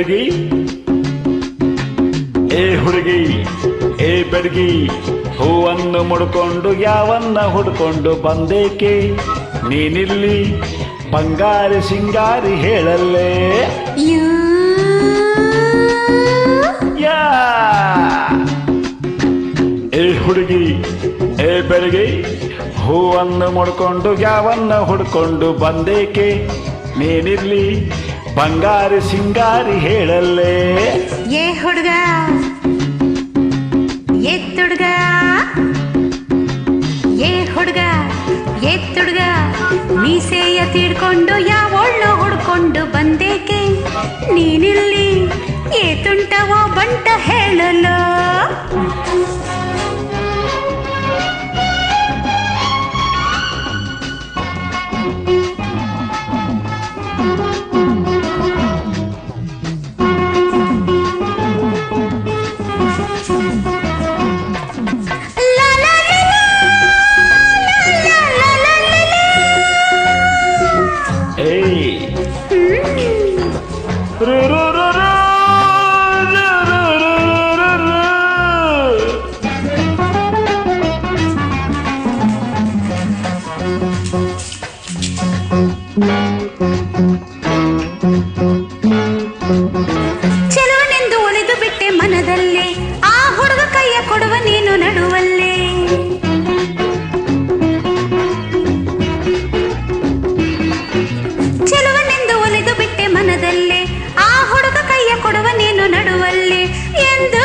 ಬೆಡಗಿ ಹುಡುಗಿ ಬೆಡಗಿ ಹೂವನ್ನು ಮುಡ್ಕೊಂಡು ಯಾವನ್ನ ಹುಡ್ಕೊಂಡು ಬಂದೇಕೆ ನೀನಿಲ್ಲಿ ಬಂಗಾರಿ ಸಿಂಗಾರಿ ಹೇಳಲ್ಲೇ ಯಾ ಹುಡುಗಿ ಬೆಡಗಿ ಹೂವನ್ನು ಮುಡ್ಕೊಂಡು ಯಾವನ್ನ ಹುಡ್ಕೊಂಡು ಬಂದೇಕೆ ನೀನಿಲ್ಲಿ ಬಂಗಾರಿ ಸಿಂಗಾರಿ ಹೇಳಲ್ಲೇ ಹುಡುಗ ಎತ್ತುಡುಗ ಹುಡುಗ ಎತ್ತುಡುಗ ಮೀಸೆಯ ತೀಡ್ಕೊಂಡು ಯಾವೊಳ್ಳು ಹುಡ್ಕೊಂಡು ಬಂದೇಕೆ ನೀನಿಲ್ಲಿ ಏತುಂಟವೋ ಬಂಟ ಹೇಳಲು ಚೆಲುವನೆಂದು ಒಲಿದು ಬಿಟ್ಟೆ ಮನದಲ್ಲೇ ಆ ಹುಡುಗ ಕೈಯ ಕೊಡುವ ನೀನು ನಡುವಲ್ಲೇ ಚೆಲುವನೆಂದು ಒಲಿದು ಬಿಟ್ಟೆ ಮನದಲ್ಲೇ ಆ ಹುಡುಗ ಕೈಯ ಕೊಡುವ ನೀನು ನಡುವಲ್ಲೇ ಎಂದು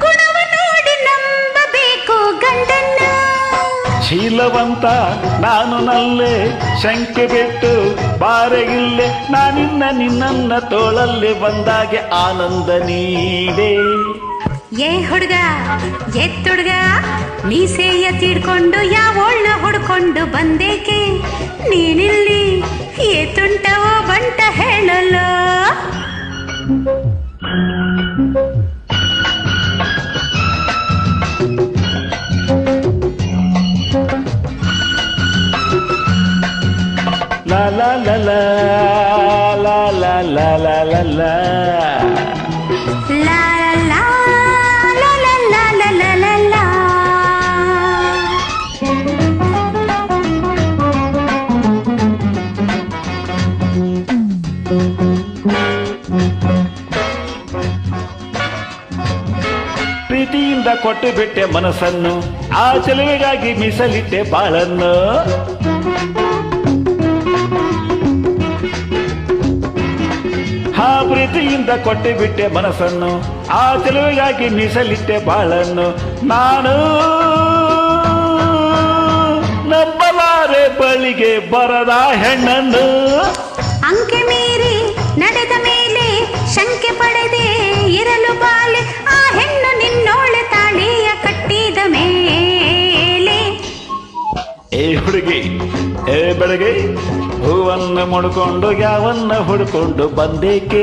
ಗುಣವ ನೋಡಿ ನಂಬಬೇಕು ಗಂಡನ್ನ ಶೀಲವಂತ ನಾನು ನಲ್ಲೆ ಶಂಕೆ ಬಿಟ್ಟು ಬಾರೆಗಿಲ್ಲೆ ನಿನ್ನನ್ನ ತೋಳಲ್ಲಿ ಬಂದಾಗೆ ಆನಂದ ನೀಡೆ ಹುಡುಗ ಎತ್ತುಡುಗ ಮೀಸೆಯ ತೀಡ್ಕೊಂಡು ಯಾವೊಳ್ಳ ಹುಡ್ಕೊಂಡು ಬಂದೇಕೆ ನೀನಿಲ್ಲಿ ಏತುಂಟವೋ ಬಂಟ ಹೇಳಲು La la la la la la la la la la la la la la la la la la la ಪ್ರೀತಿಯಿಂದ ಕೊಟ್ಟು ಬಿಟ್ಟೆ ಮನಸ್ಸನ್ನು ಆ ಚೆಲುವೆಗಾಗಿ ಮೀಸಲಿಟ್ಟೆ ಬಾಳನ್ನು ಪ್ರೀತಿಯಿಂದ ಕೊಟ್ಟು ಬಿಟ್ಟೆ ಮನಸ್ಸನ್ನು ಆ ಚೆಲುವೆಗಾಗಿ ಮೀಸಲಿಟ್ಟೆ ಬಾಳನ್ನು ನಾನು ನಂಬಲಾರೆ ಬಳಿಗೆ ಬರದ ಹೆಣ್ಣನ್ನು ಅಂಕೆ ಮೀರಿ ನಡೆದ ಮೇಲೆ ಶಂಕೆ ಪಡೆದೆ ಇರಲು ಬಾಲೆ ಆ ಹೆಣ್ಣು ನಿನ್ನೋಳೆ ತಾಳಿಯ ಕಟ್ಟಿದ ಮೇಲೆ ಹುಡುಗಿ ಬೆಳಗ್ಗೆ ಹೂವನ್ನು ಮುಡ್ಕೊಂಡು ಯಾವನ್ನ ಹುಡ್ಕೊಂಡು ಬಂದೇಕೆ